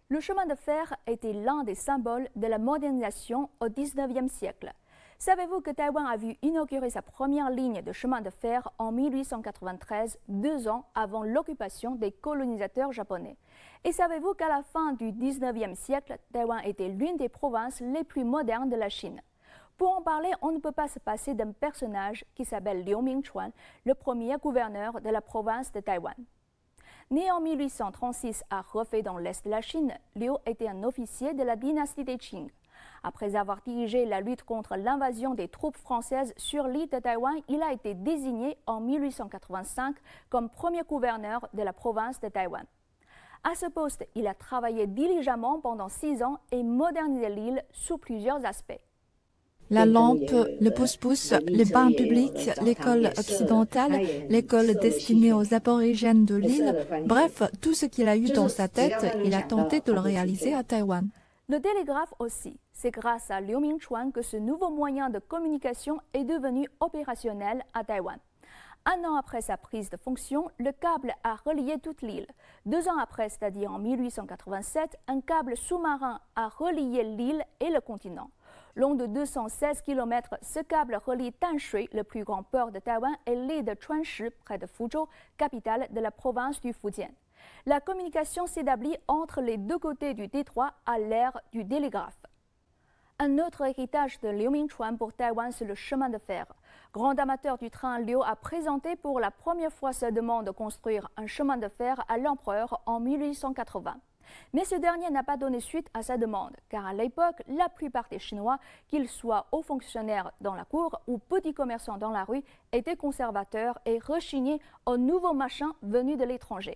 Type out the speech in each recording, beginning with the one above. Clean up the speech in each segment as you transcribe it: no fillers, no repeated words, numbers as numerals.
Le chemin de fer était l'un des symboles de la modernisation au XIXe siècle. Savez-vous que Taïwan a vu inaugurer sa première ligne de chemin de fer en 1893, 2 ans avant l'occupation des colonisateurs japonais? Et savez-vous qu'à la fin du XIXe siècle, Taïwan était l'une des provinces les plus modernes de la Chine? Pour en parler, on ne peut pas se passer d'un personnage qui s'appelle Liu Mingchuan, le premier gouverneur de la province de Taïwan. Né en 1836 à Hefei dans l'est de la Chine, Liu était un officier de la dynastie des Qing. Après avoir dirigé la lutte contre l'invasion des troupes françaises sur l'île de Taïwan, il a été désigné en 1885 comme premier gouverneur de la province de Taïwan. À ce poste, il a travaillé diligemment pendant 6 ans et modernisé l'île sous plusieurs aspects. La lampe, le pouce-pouce, les bains publics, l'école occidentale, l'école destinée aux aborigènes de l'île, bref, tout ce qu'il a eu dans sa tête, il a tenté de le réaliser à Taïwan. Le télégraphe aussi. C'est grâce à Liu Mingchuan que ce nouveau moyen de communication est devenu opérationnel à Taïwan. 1 an après sa prise de fonction, le câble a relié toute l'île. 2 ans après, c'est-à-dire en 1887, un câble sous-marin a relié l'île et le continent. Long de 216 km, ce câble relie Tanshui, le plus grand port de Taïwan, et l'île de Chuanshi, près de Fuzhou, capitale de la province du Fujian. La communication s'établit entre les deux côtés du détroit à l'ère du télégraphe. Un autre héritage de Liu Mingchuan pour Taïwan, c'est le chemin de fer. Grand amateur du train, Liu a présenté pour la première fois sa demande de construire un chemin de fer à l'empereur en 1880. Mais ce dernier n'a pas donné suite à sa demande, car à l'époque, la plupart des Chinois, qu'ils soient hauts fonctionnaires dans la cour ou petits commerçants dans la rue, étaient conservateurs et rechignaient aux nouveaux machins venus de l'étranger.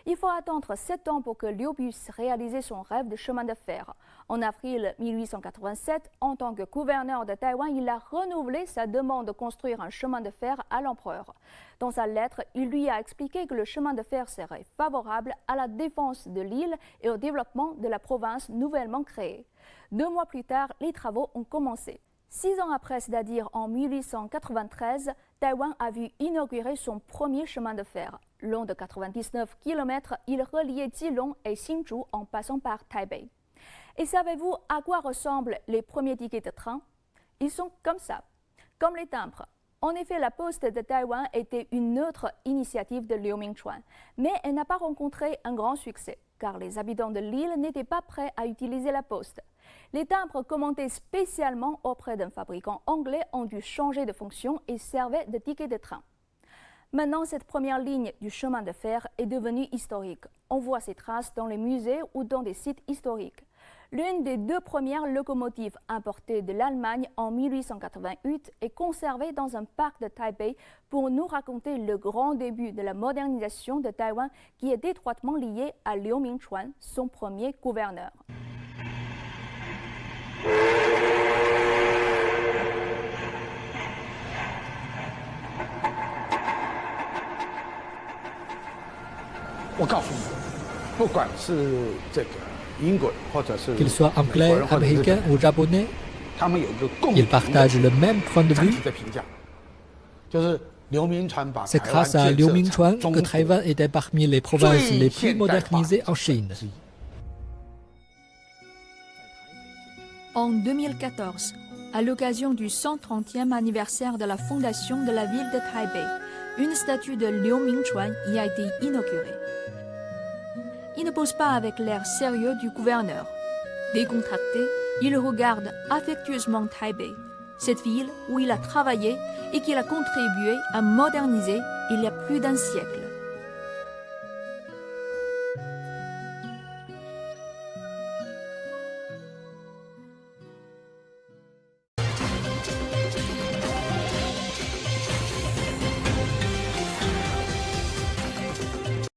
Il faut attendre 7 ans pour que Liu puisse réaliser son rêve de chemin de fer. En avril 1887, en tant que gouverneur de Taïwan, il a renouvelé sa demande de construire un chemin de fer à l'empereur. Dans sa lettre, il lui a expliqué que le chemin de fer serait favorable à la défense de l'île et au développement de la province nouvellement créée. 2 mois plus tard, les travaux ont commencé. 6 ans après, c'est-à-dire en 1893, Taïwan a vu inaugurer son premier chemin de fer. Long de 99 km, il reliait Keelung et Hsinchu en passant par Taipei. Et savez-vous à quoi ressemblent les premiers tickets de train? Ils sont comme ça, comme les timbres. En effet, la Poste de Taïwan était une autre initiative de Liu Mingchuan, mais elle n'a pas rencontré un grand succès, car les habitants de l'île n'étaient pas prêts à utiliser la poste. Les timbres commandés spécialement auprès d'un fabricant anglais ont dû changer de fonction et servaient de tickets de train. Maintenant, cette première ligne du chemin de fer est devenue historique. On voit ses traces dans les musées ou dans des sites historiques. L'une des 2 premières locomotives importées de l'Allemagne en 1888 est conservée dans un parc de Taipei pour nous raconter le grand début de la modernisation de Taïwan qui est étroitement lié à Liu Mingchuan, son premier gouverneur. Qu'ils soient anglais, américains ou japonais, ils partagent le même point de vue. C'est grâce à Liu Mingchuan que Taïwan était parmi les provinces les plus modernisées en Chine. En 2014, à l'occasion du 130e anniversaire de la fondation de la ville de Taipei, une statue de Liu Mingchuan y a été inaugurée. Il ne pose pas avec l'air sérieux du gouverneur. Décontracté, il regarde affectueusement Taipei, cette ville où il a travaillé et qu'il a contribué à moderniser il y a plus d'1 siècle.